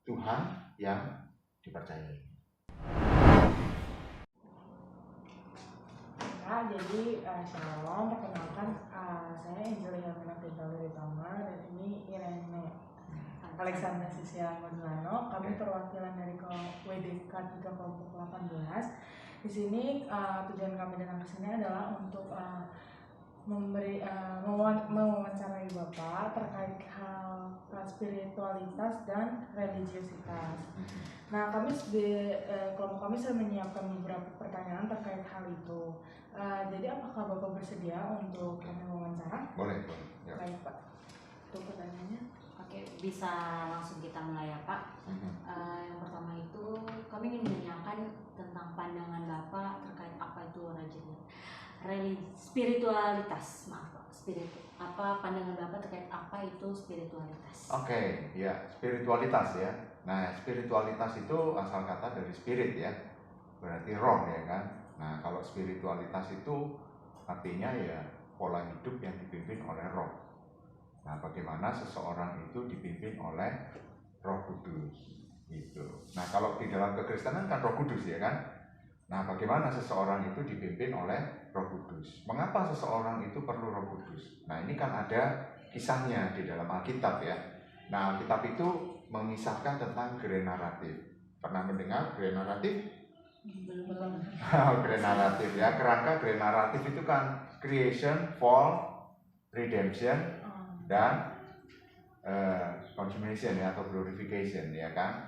Tuhan yang dipercayai. Jadi shalom, perkenalkan saya Angelia Pintauli-Ritama dan ini Irene Alexandra Sisia Modulano. Kami perwakilan dari WDK 3 kelompok 18. Di sini tujuan kami datang ke sini adalah untuk mewawancarai Bapak terkait hal spiritualitas dan religiositas. Nah, kami kelompok kami sudah menyiapkan beberapa pertanyaan terkait hal itu. Jadi apakah Bapak bersedia untuk kami wawancara? Boleh. Ya. Baik, Pak. Untuk pertanyaannya. Oke, bisa langsung kita mulai ya, Pak. Yang pertama itu kami ingin menanyakan tentang pandangan Bapak terkait apa itu spiritualitas. Maaf, Pak. Apa pandangan Bapak terkait apa itu spiritualitas? Oke, ya, spiritualitas ya. Nah, spiritualitas itu asal kata dari spirit ya. Berarti roh ya kan. Nah, kalau spiritualitas itu artinya ya pola hidup yang dipimpin oleh roh. Nah, bagaimana seseorang itu dipimpin oleh Roh Kudus gitu. Nah, kalau di dalam kekristenan kan Roh Kudus ya kan. Nah, bagaimana seseorang itu dipimpin oleh Roh Kudus? Mengapa seseorang itu perlu Roh Kudus? Nah, ini kan ada kisahnya di dalam Alkitab ya. Nah, Alkitab itu mengisahkan tentang generatif. Pernah mendengar generatif? Belum. Generatif ya. Kerangka generatif itu kan creation, fall, redemption, dan consummation ya, atau glorification ya kan.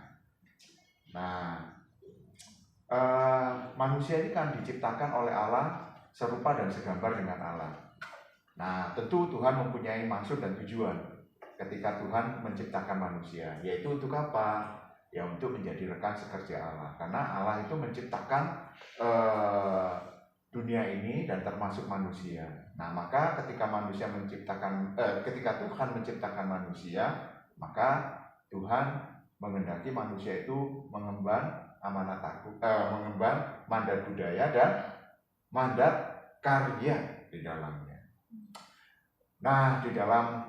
Nah, manusia ini kan diciptakan oleh Allah serupa dan segambar dengan Allah. Nah, tentu Tuhan mempunyai maksud dan tujuan ketika Tuhan menciptakan manusia, yaitu untuk apa? Ya, untuk menjadi rekan sekerja Allah. Karena Allah itu menciptakan dunia ini dan termasuk manusia. Nah, maka ketika ketika Tuhan menciptakan manusia, maka Tuhan menghendaki manusia itu mengemban mengemban mandat budaya dan mandat karya di dalamnya. Nah, di dalam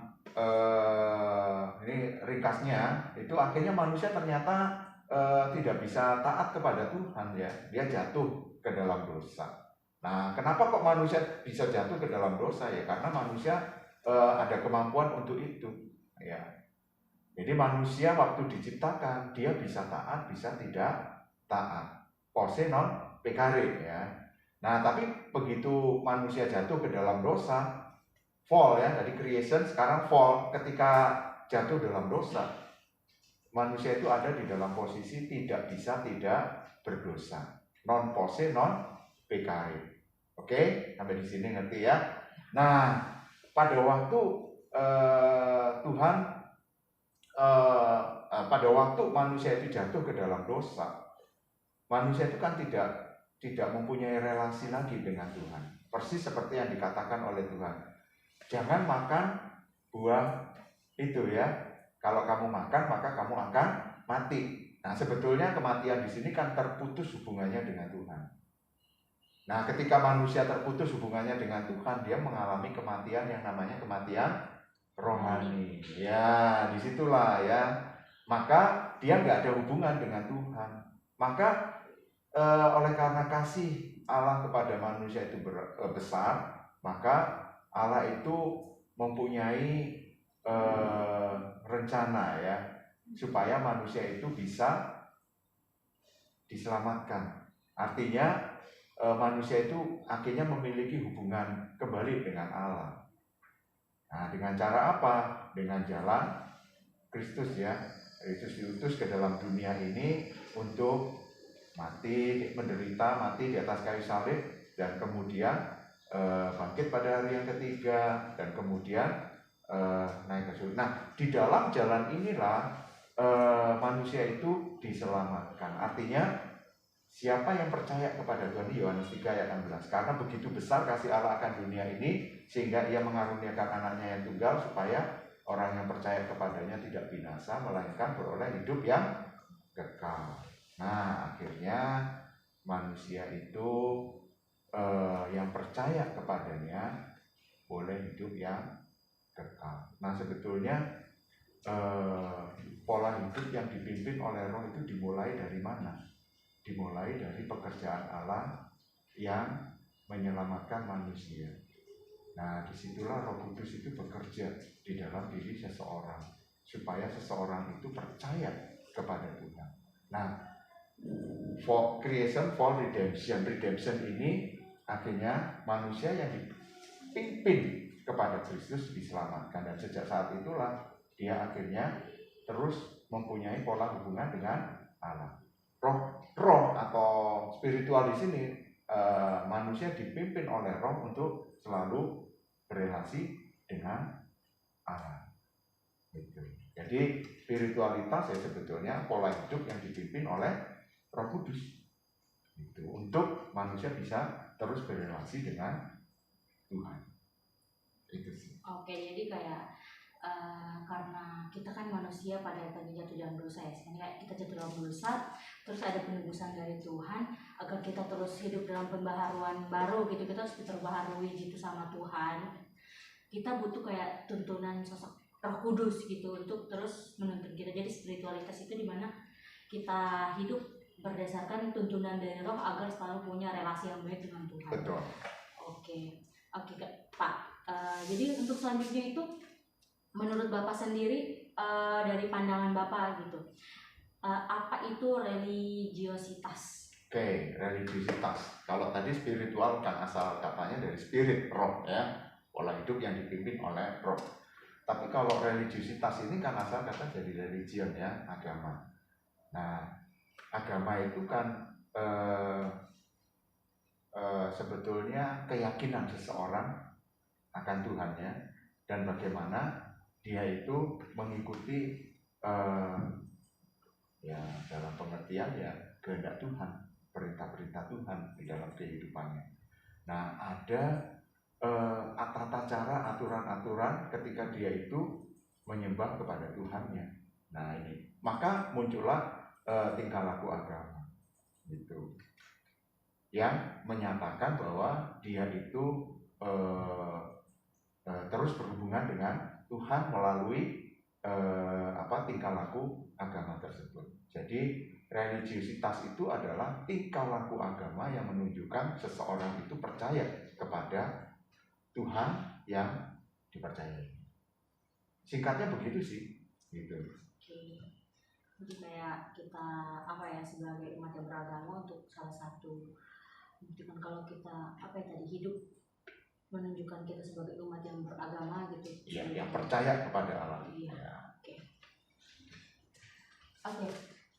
ini ringkasnya itu akhirnya manusia ternyata tidak bisa taat kepada Tuhan ya. Dia jatuh ke dalam dosa. Nah, kenapa kok manusia bisa jatuh ke dalam dosa ya? Karena manusia ada kemampuan untuk itu ya. Jadi manusia waktu diciptakan dia bisa taat, bisa tidak taat. Pose non pecare ya. Nah, tapi begitu manusia jatuh ke dalam dosa, fall ya, dari creation sekarang fall, ketika jatuh dalam dosa, manusia itu ada di dalam posisi tidak bisa tidak berdosa. Non pose non pecare. Oke, sampai di sini ngerti ya. Nah, pada waktu pada waktu manusia itu jatuh ke dalam dosa, manusia itu kan tidak mempunyai relasi lagi dengan Tuhan. Persis seperti yang dikatakan oleh Tuhan. Jangan makan buah itu ya. Kalau kamu makan maka kamu akan mati. Nah, sebetulnya kematian di sini kan terputus hubungannya dengan Tuhan. Nah, ketika manusia terputus hubungannya dengan Tuhan, dia mengalami kematian yang namanya kematian rohani. Ya, disitulah ya. Maka dia nggak ada hubungan dengan Tuhan. Maka oleh karena kasih Allah kepada manusia itu besar, maka Allah itu mempunyai rencana ya, supaya manusia itu bisa diselamatkan. Artinya manusia itu akhirnya memiliki hubungan kembali dengan Allah. Nah, dengan cara apa? Dengan jalan Kristus ya. Kristus diutus ke dalam dunia ini untuk mati, menderita, mati di atas kayu salib, dan kemudian bangkit pada hari yang ketiga, dan kemudian naik ke surga. Nah, di dalam jalan inilah manusia itu diselamatkan. Artinya siapa yang percaya kepada Tuhan, Yohanes 3 ayat 16. Karena begitu besar kasih Allah akan dunia ini, sehingga ia mengaruniakan anaknya yang tunggal, supaya orang yang percaya kepadanya tidak binasa, melainkan beroleh hidup yang kekal. Nah, akhirnya manusia itu yang percaya kepadanya boleh hidup yang kekal. Nah, sebetulnya pola hidup yang dipimpin oleh Roh itu dimulai dari mana? Dimulai dari pekerjaan Allah yang menyelamatkan manusia. Nah, disitulah Roh Kudus itu bekerja di dalam diri seseorang supaya seseorang itu percaya kepada Tuhan. Nah, for creation, for redemption ini akhirnya manusia yang dipimpin kepada Kristus diselamatkan, dan sejak saat itulah dia akhirnya terus mempunyai pola hubungan dengan Allah. Roh atau spiritual di sini, manusia dipimpin oleh Roh untuk selalu berelasi dengan Allah. Gitu. Jadi spiritualitas ya sebetulnya pola hidup yang dipimpin oleh Roh Kudus. Itu untuk manusia bisa terus berelasi dengan Tuhan. Itu sih. Oke, jadi kayak karena kita kan manusia pada tadi jatuh dalam dosa ya, kayak kita jatuh dalam dosa, terus ada penebusan dari Tuhan agar kita terus hidup dalam pembaharuan baru gitu, kita harus diperbaharui gitu sama Tuhan. Kita butuh kayak tuntunan sosok Roh Kudus gitu untuk terus menuntun kita. Jadi spiritualitas itu dimana kita hidup berdasarkan tuntunan dari Roh agar selalu punya relasi yang baik dengan Tuhan. Betul. Oke Pak. Jadi untuk selanjutnya itu menurut Bapak sendiri, dari pandangan Bapak gitu, apa itu religiositas? Oke, religiositas. Kalau tadi spiritual kan asal katanya dari spirit, roh ya, pola hidup yang dipimpin oleh roh. Tapi kalau religiositas ini kan asal kata dari religion ya, agama. Nah, agama itu kan sebetulnya keyakinan seseorang akan Tuhannya dan bagaimana dia itu mengikuti ya dalam pengertian ya kehendak Tuhan, perintah-perintah Tuhan di dalam kehidupannya. Nah, ada tata cara, aturan-aturan ketika dia itu menyembah kepada Tuhannya. Nah, ini maka muncullah tingkah laku agama gitu, yang menyatakan bahwa dia itu terus berhubungan dengan Tuhan melalui tingkah laku agama tersebut. Jadi religiositas itu adalah tingkah laku agama yang menunjukkan seseorang itu percaya kepada Tuhan yang dipercayai. Singkatnya begitu sih, gitu. Oke. Jadi kayak kita sebagai umat yang beragama untuk salah satu menunjukkan kalau kita hidup menunjukkan kita sebagai umat yang beragama gitu. Iya, yang percaya kepada Allah. Iya. Ya. Oke.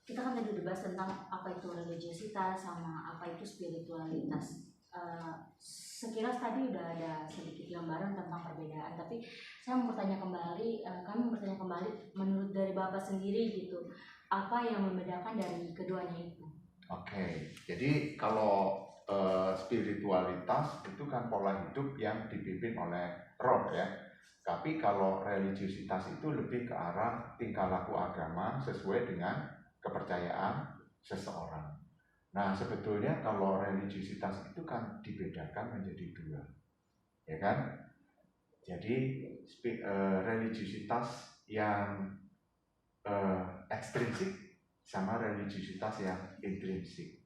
Kita kan tadi udah bahas tentang apa itu religiositas sama apa itu spiritualitas. Sekilas tadi udah ada sedikit gambaran tentang perbedaan, tapi kami bertanya kembali menurut dari Bapak sendiri gitu, apa yang membedakan dari keduanya itu? Oke, jadi kalau spiritualitas itu kan pola hidup yang dipimpin oleh roh ya. Tapi kalau religiositas itu lebih ke arah tingkah laku agama sesuai dengan kepercayaan seseorang. Nah, sebetulnya kalau religiositas itu kan dibedakan menjadi dua, ya kan? Jadi religiositas yang ekstrinsik sama religiositas yang intrinsik.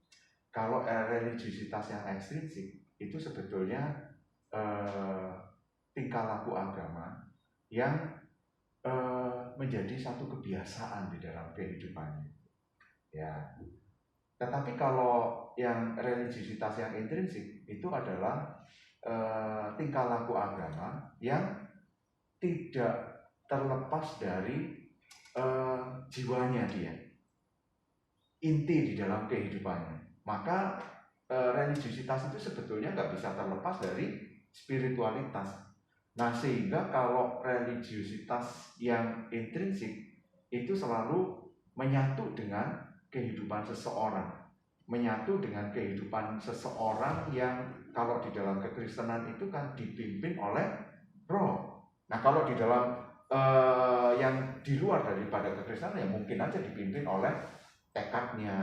Kalau religiositas yang ekstrinsik itu sebetulnya tingkah laku agama yang menjadi satu kebiasaan di dalam kehidupannya. Ya. Tetapi kalau yang religiositas yang intrinsik itu adalah tingkah laku agama yang tidak terlepas dari jiwanya dia, inti di dalam kehidupannya. Maka religiositas itu sebetulnya nggak bisa terlepas dari spiritualitas. Nah, sehingga kalau religiositas yang intrinsik itu selalu menyatu dengan kehidupan seseorang, menyatu dengan kehidupan seseorang yang kalau di dalam kekristenan itu kan dipimpin oleh roh. Nah, kalau di dalam yang di luar daripada kekristenan ya mungkin aja dipimpin oleh tekadnya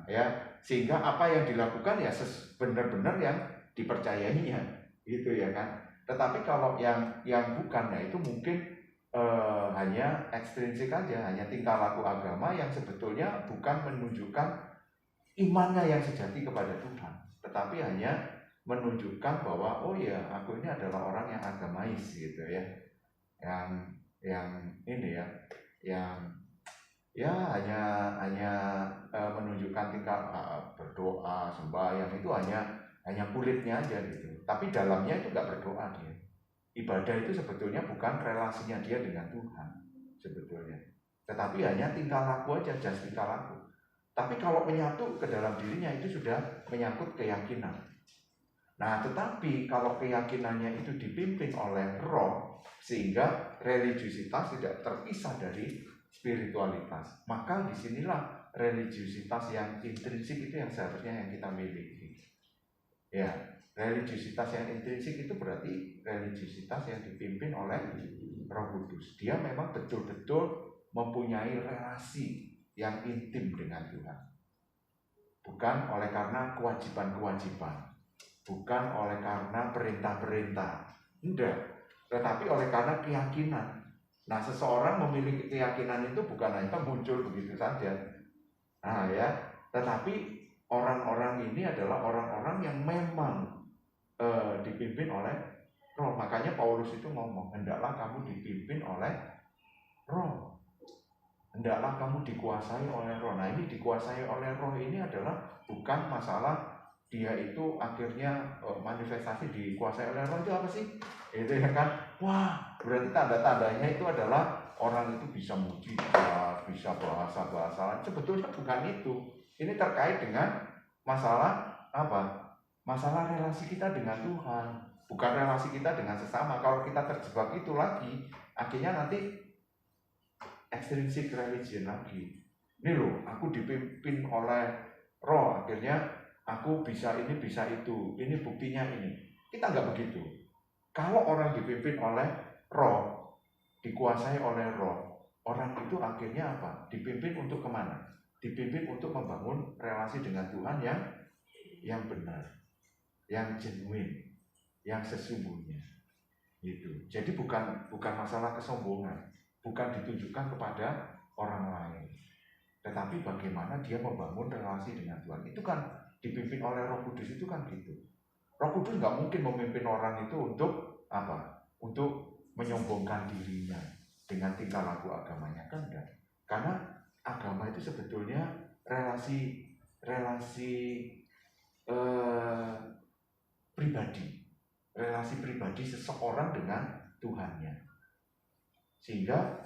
ya, sehingga apa yang dilakukan ya benar-benar yang dipercayainya gitu ya kan. Tetapi kalau yang bukan ya itu mungkin hanya ekstrinsik aja, hanya tingkah laku agama yang sebetulnya bukan menunjukkan imannya yang sejati kepada Tuhan, tetapi hanya menunjukkan bahwa oh ya, aku ini adalah orang yang agamais gitu ya, yang ini ya, yang ya hanya menunjukkan tingkah berdoa, sembahyang itu hanya kulitnya aja gitu, tapi dalamnya itu nggak berdoa dia. Ibadah itu sebetulnya bukan relasinya dia dengan Tuhan sebetulnya, tetapi hanya tingkah laku aja, just tingkah laku. Tapi kalau menyatu ke dalam dirinya itu sudah menyangkut keyakinan. Nah, tetapi kalau keyakinannya itu dipimpin oleh roh, sehingga religiusitas tidak terpisah dari spiritualitas, maka disinilah religiusitas yang intrinsik itu yang seharusnya yang kita miliki. Ya, religiusitas yang intrinsik itu berarti religiusitas yang dipimpin oleh Roh Kudus. Dia memang betul-betul mempunyai relasi yang intim dengan Tuhan. Bukan oleh karena kewajiban-kewajiban, bukan oleh karena perintah-perintah, enggak, tetapi oleh karena keyakinan. Nah, seseorang memiliki keyakinan itu bukan hanya muncul begitu saja. Nah ya, tetapi orang-orang ini adalah orang-orang yang memang dipimpin oleh roh. Makanya Paulus itu ngomong, hendaklah kamu dipimpin oleh roh, hendaklah kamu dikuasai oleh roh. Nah, ini dikuasai oleh roh ini adalah bukan masalah dia itu akhirnya manifestasi dikuasai oleh roh itu apa sih? Itu ya kan, wah berarti tanda-tandanya itu adalah orang itu bisa mujizat, bisa bahasa-bahasa. Sebetulnya bukan itu. Ini terkait dengan masalah apa? Masalah relasi kita dengan Tuhan, bukan relasi kita dengan sesama. Kalau kita terjebak itu lagi, akhirnya nanti extrinsic religion lagi. Ini loh, aku dipimpin oleh roh, akhirnya aku bisa ini, bisa itu. Ini buktinya ini. Kita nggak begitu. Kalau orang dipimpin oleh roh, dikuasai oleh roh, orang itu akhirnya apa? Dipimpin untuk kemana? Dipimpin untuk membangun relasi dengan Tuhan yang benar, yang genuine, yang sesungguhnya. Gitu. Jadi bukan masalah kesombongan, bukan ditunjukkan kepada orang lain, tetapi bagaimana dia membangun relasi dengan Tuhan. Itu kan dipimpin oleh Roh Kudus, itu kan gitu. Roh Kudus nggak mungkin memimpin orang itu untuk apa? Untuk menyombongkan dirinya dengan tingkah laku agamanya, kan enggak. Karena agama itu sebetulnya relasi pribadi seseorang dengan Tuhannya, sehingga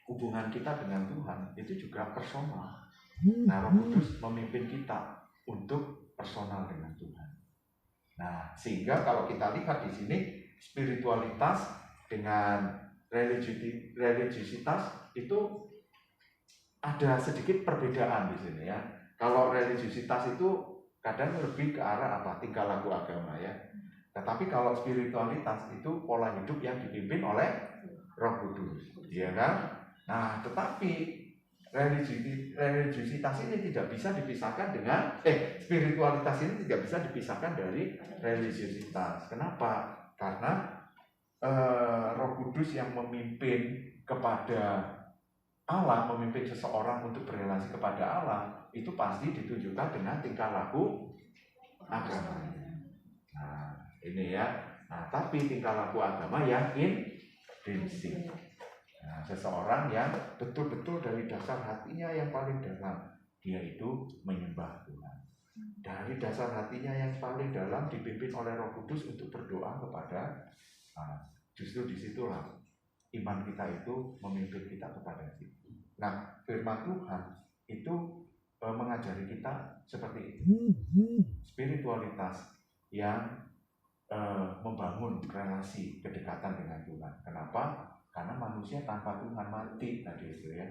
hubungan kita dengan Tuhan itu juga personal. Nah, Roh Kudus memimpin kita untuk personal dengan Tuhan. Nah, sehingga kalau kita lihat di sini spiritualitas dengan religiusitas itu ada sedikit perbedaan di sini ya. Kalau religiusitas itu kadang lebih ke arah apa? Tingkah laku agama ya. Tetapi kalau spiritualitas itu pola hidup yang dipimpin oleh Roh Kudus, ya kan? Nah, tetapi religiusitas ini tidak bisa dipisahkan dengan spiritualitas ini tidak bisa dipisahkan dari religiusitas. Kenapa? Karena Roh Kudus yang memimpin kepada Allah, memimpin seseorang untuk berrelasi kepada Allah, itu pasti ditunjukkan dengan tingkah laku agama. Nah, ini ya. Nah, tapi tingkah laku agama yang intrinsik. Nah, seseorang yang betul-betul dari dasar hatinya yang paling dalam, dia itu menyembah Tuhan. Dari dasar hatinya yang paling dalam dipimpin oleh Roh Kudus untuk berdoa kepada Allah. Justru disitulah iman kita itu memimpin kita kepada situ. Nah, firman Tuhan itu mengajari kita seperti itu. Spiritualitas yang membangun relasi kedekatan dengan Tuhan. Kenapa? Karena manusia tanpa Tuhan mati tadi itu ya.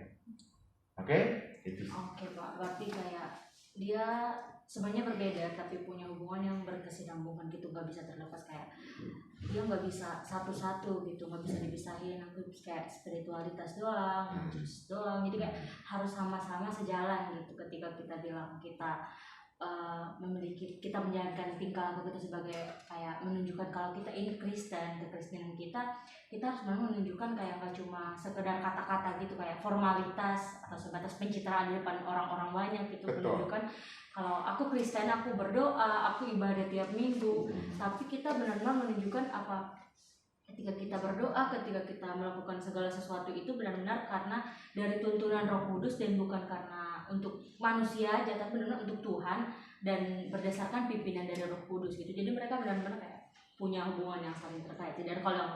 Oke? Itu. Oke Pak, berarti kayak dia sebenarnya berbeda tapi punya hubungan yang berkesinambungan gitu, nggak bisa terlepas, kayak dia nggak bisa satu-satu gitu, nggak bisa dipisahin. Aku kayak spiritualitas doang, terus doang, jadi kayak harus sama-sama sejalan gitu. Ketika kita bilang kita kita menjalankan tingkah laku kita sebagai kayak menunjukkan kalau kita ini Kristen, kekristenan kita harus memang menunjukkan kayak nggak cuma sekedar kata-kata gitu kayak formalitas atau sebatas pencitraan di depan orang-orang banyak gitu. Menunjukkan kalau aku Kristen, aku berdoa, aku ibadah tiap minggu, tapi kita benar-benar menunjukkan apa ketika kita berdoa, ketika kita melakukan segala sesuatu itu benar-benar karena dari tuntunan Roh Kudus dan bukan karena untuk manusia aja, tapi benar-benar untuk Tuhan dan berdasarkan pimpinan dari Roh Kudus gitu. Jadi mereka benar-benar kayak punya hubungan yang saling terkait. Dan kalau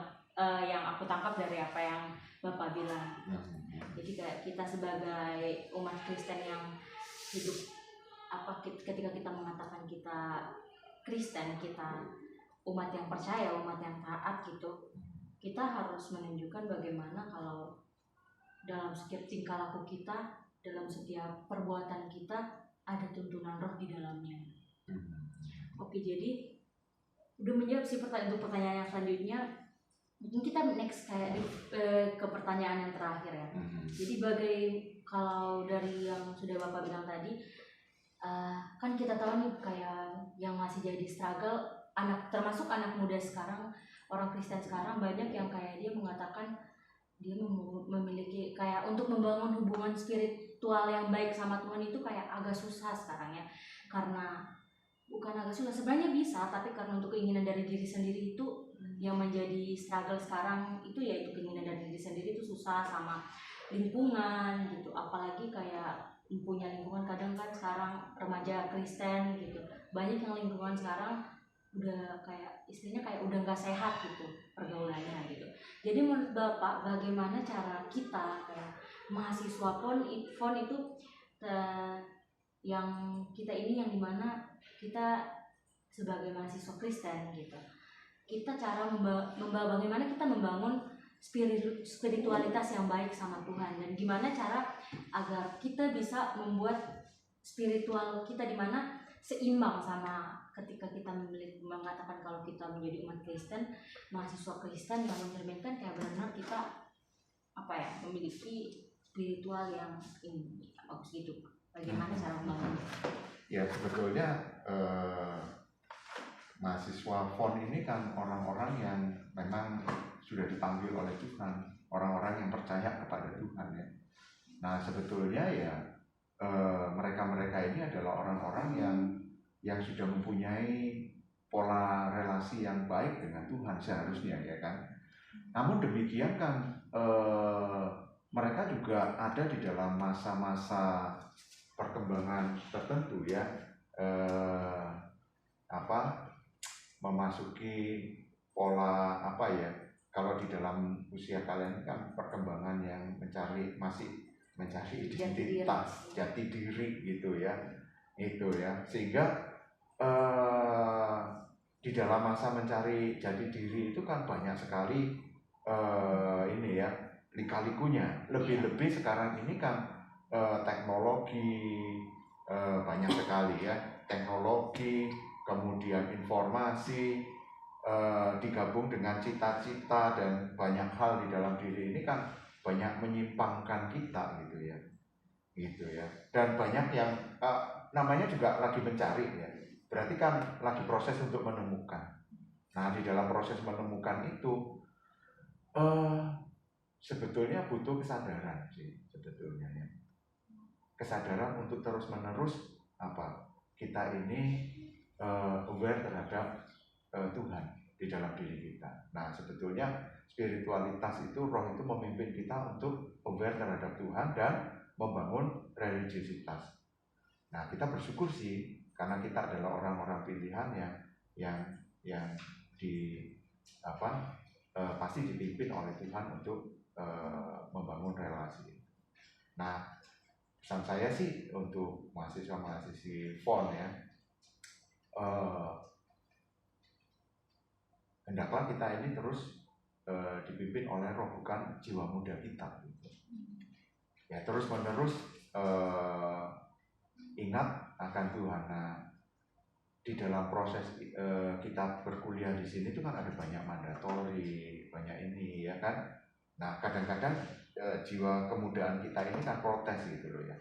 yang aku tangkap dari apa yang Bapak bilang, jadi kayak kita sebagai umat Kristen yang hidup ketika kita mengatakan kita Kristen, kita umat yang percaya, umat yang taat gitu, kita harus menunjukkan bagaimana kalau dalam setiap tingkah laku kita, dalam setiap perbuatan kita ada tuntunan Roh di dalamnya. Oke, jadi udah menjawab sih pertanyaan yang selanjutnya. Mungkin kita next kayak ke pertanyaan yang terakhir ya. Jadi kalau dari yang sudah Bapak bilang tadi, kan kita tahu nih kayak yang masih jadi struggle termasuk anak muda sekarang, orang Kristen sekarang banyak yang kayak dia mengatakan dia memiliki kayak untuk membangun hubungan spiritual yang baik sama Tuhan itu kayak agak susah sekarang ya. Karena bukan agak susah, sebenarnya bisa, tapi karena untuk keinginan dari diri sendiri itu yang menjadi struggle sekarang itu yaitu keinginan dari diri sendiri itu susah sama lingkungan gitu. Apalagi kayak punya lingkungan, kadang kan sekarang remaja Kristen gitu, banyak yang lingkungan sekarang udah kayak istilahnya kayak udah nggak sehat gitu pergaulannya gitu. Jadi menurut Bapak bagaimana cara kita kayak mahasiswa PON itu yang kita ini yang dimana kita sebagai mahasiswa Kristen gitu, kita cara bagaimana kita membangun spiritualitas yang baik sama Tuhan, dan gimana cara agar kita bisa membuat spiritual kita dimana seimbang sama ketika kita mengatakan kalau kita menjadi umat Kristen, mahasiswa Kristen yang mencerminkan kayak benar kita memiliki spiritual yang ini bagus gitu. Bagaimana cara membangunnya? Ya sebetulnya mahasiswa FON ini kan orang-orang yang memang sudah dipanggil oleh Tuhan, orang-orang yang percaya kepada Tuhan ya. Nah sebetulnya ya mereka-mereka ini adalah orang-orang yang sudah mempunyai pola relasi yang baik dengan Tuhan seharusnya ya kan. Namun demikian kan mereka juga ada di dalam masa-masa perkembangan tertentu ya, memasuki pola kalau di dalam usia kalian kan perkembangan yang masih mencari identitas, jati diri gitu ya, itu ya, sehingga di dalam masa mencari jati diri itu kan banyak sekali lika-likunya. Lebih-lebih sekarang ini kan teknologi banyak sekali ya, teknologi, kemudian informasi digabung dengan cita-cita dan banyak hal di dalam diri ini kan banyak menyimpangkan kita gitu ya, dan banyak yang namanya juga lagi mencari ya, berarti kan lagi proses untuk menemukan. Nah di dalam proses menemukan itu sebetulnya butuh kesadaran sih sebetulnya ya, kesadaran untuk terus menerus kita ini aware terhadap Tuhan di dalam diri kita. Nah sebetulnya spiritualitas itu, roh itu memimpin kita untuk aware terhadap Tuhan dan membangun religiusitas. Nah kita bersyukur sih karena kita adalah orang-orang pilihan yang pasti dipimpin oleh Tuhan untuk membangun relasi. Nah pesan saya sih untuk mahasiswa-mahasiswi FON ya, hendaklah kita ini terus dipimpin oleh roh, bukan jiwa muda kita gitu. Ya terus menerus ingat akan Tuhan. Nah di dalam proses kita berkuliah di sini itu kan ada banyak mandatori, banyak ini ya kan. Nah kadang-kadang jiwa kemudaan kita ini kan protes gitu loh ya.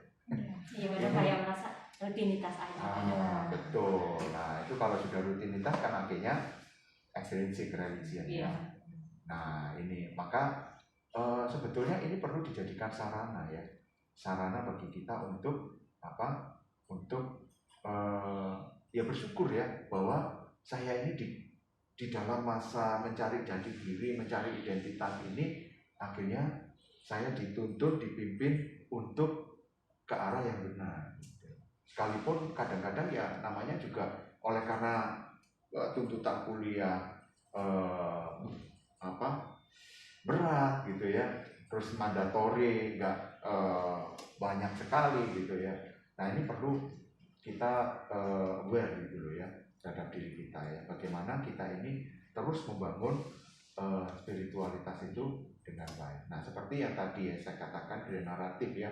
Iya benar, kayak merasa rutinitas aja. Betul. Nah itu kalau sudah rutinitas kan akhirnya extrinsic religion ya. Nah ini maka sebetulnya ini perlu dijadikan sarana ya, sarana bagi kita untuk apa? Untuk ya bersyukur ya bahwa saya ini di dalam masa mencari jati diri, mencari identitas ini akhirnya saya dituntun, dipimpin untuk ke arah yang benar. Sekalipun kadang-kadang ya namanya juga oleh karena tuntutan kuliah berat gitu ya, terus mandatori nggak banyak sekali gitu ya. Nah ini perlu kita aware gitu loh ya terhadap diri kita ya, bagaimana kita ini terus membangun spiritualitas itu dengan baik. Nah seperti yang tadi ya saya katakan dari naratif ya,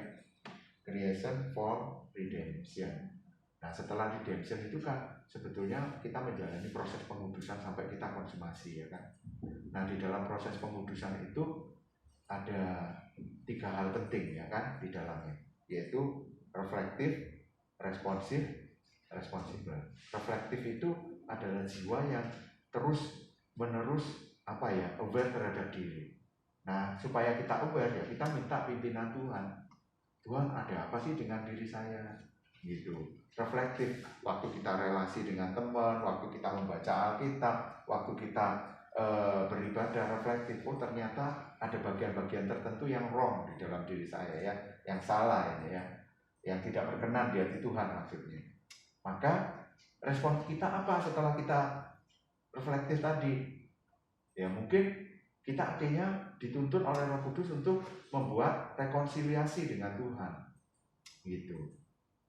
creation for redemption. Nah setelah redemption itu kan sebetulnya kita menjalani proses pengudusan sampai kita konsumasi ya kan. Nah di dalam proses pengudusan itu ada 3 hal penting ya kan di dalamnya, yaitu reflektif, responsif, responsible. Reflektif itu adalah jiwa yang terus menerus aware terhadap diri. Nah supaya kita aware ya kita minta pimpinan Tuhan. Tuhan ada apa sih dengan diri saya gitu. Reflektif, waktu kita relasi dengan teman, waktu kita membaca Alkitab, waktu kita beribadah, reflektif. Oh ternyata ada bagian-bagian tertentu yang wrong di dalam diri saya ya, yang salah ini ya, yang tidak berkenan di hati Tuhan maksudnya. Maka respon kita apa setelah kita reflektif tadi? Ya mungkin kita akhirnya dituntun oleh Roh Kudus untuk membuat rekonsiliasi dengan Tuhan gitu,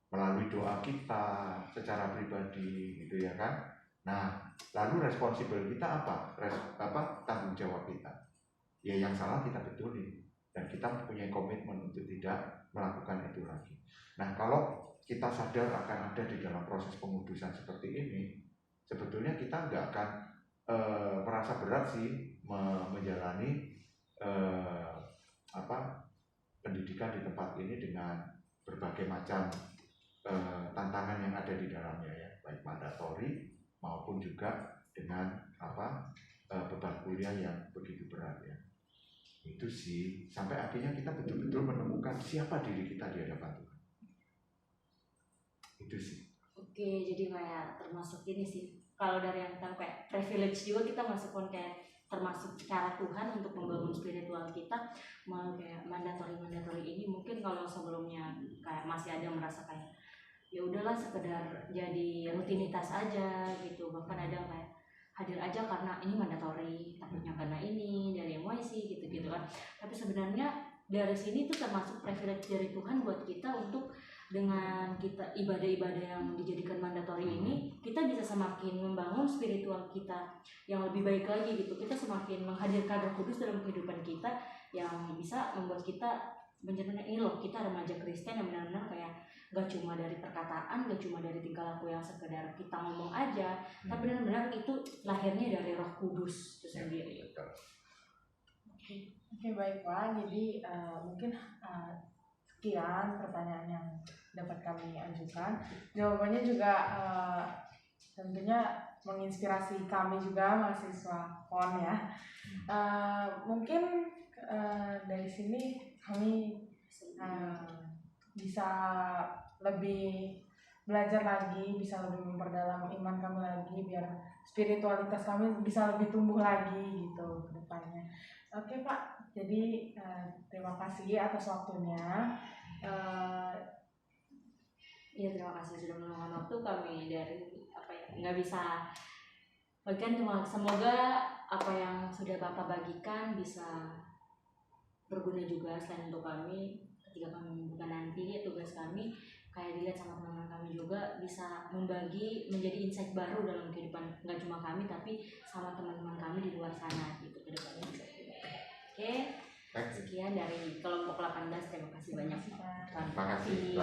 melalui doa kita secara pribadi gitu ya kan. Nah lalu responsibel kita apa? Tanggung jawab kita ya, yang salah kita betulin dan kita punya komitmen untuk tidak melakukan itu lagi. Nah kalau kita sadar akan ada di dalam proses pengudusan seperti ini, sebetulnya kita nggak akan merasa berat sih menjalani pendidikan di tempat ini dengan berbagai macam tantangan yang ada di dalamnya ya, baik mandatori maupun juga dengan beban kuliah yang begitu berat ya. Itu sih sampai akhirnya kita betul-betul menemukan siapa diri kita di hadapan Tuhan. Itu sih. Oke, jadi kayak termasuk ini sih. Kalau dari yang kita kayak privilege juga kita masukkan kayak termasuk cara Tuhan untuk membangun spiritual kita. Mau kayak mandatori ini mungkin kalau sebelumnya kayak masih ada merasa kayak ya udahlah sekedar jadi rutinitas aja gitu, bahkan ada kayak hadir aja karena ini mandatori, takutnya karena ini dari emosi gitu kan. Tapi sebenarnya dari sini tuh termasuk privilege dari Tuhan buat kita untuk dengan kita ibadah-ibadah yang dijadikan mandatori ini, kita bisa semakin membangun spiritual kita yang lebih baik lagi gitu. Kita semakin menghadirkan Roh Kudus dalam kehidupan kita yang bisa membuat kita menjadikan ini loh, kita remaja Kristen yang benar-benar kayak gak cuma dari perkataan, gak cuma dari tingkah laku yang sekedar kita ngomong aja, tapi benar-benar itu lahirnya dari Roh Kudus itu sendiri. Oke, baik Pak. Jadi mungkin sekian pertanyaan yang dapat kami ajukan. Jawabannya juga tentunya menginspirasi kami juga mahasiswa PON ya. Mungkin dari sini kami bisa lebih belajar lagi, bisa lebih memperdalam iman kami lagi, biar spiritualitas kami bisa lebih tumbuh lagi gitu ke depannya. Oke Pak, jadi terima kasih atas waktunya. Ya terima kasih sudah meluangkan waktu kami dari nggak bisa bagian, cuma semoga apa yang sudah Bapak bagikan bisa berguna juga selain untuk kami ketika kami membuka nanti tugas kami, kayak dilihat sama teman-teman kami juga bisa membagi menjadi insight baru dalam kehidupan nggak cuma kami tapi sama teman-teman kami di luar sana gitu ke depannya bisa juga. Oke. Sekian dari kelompok 18, terima kasih banyak. Terima kasih.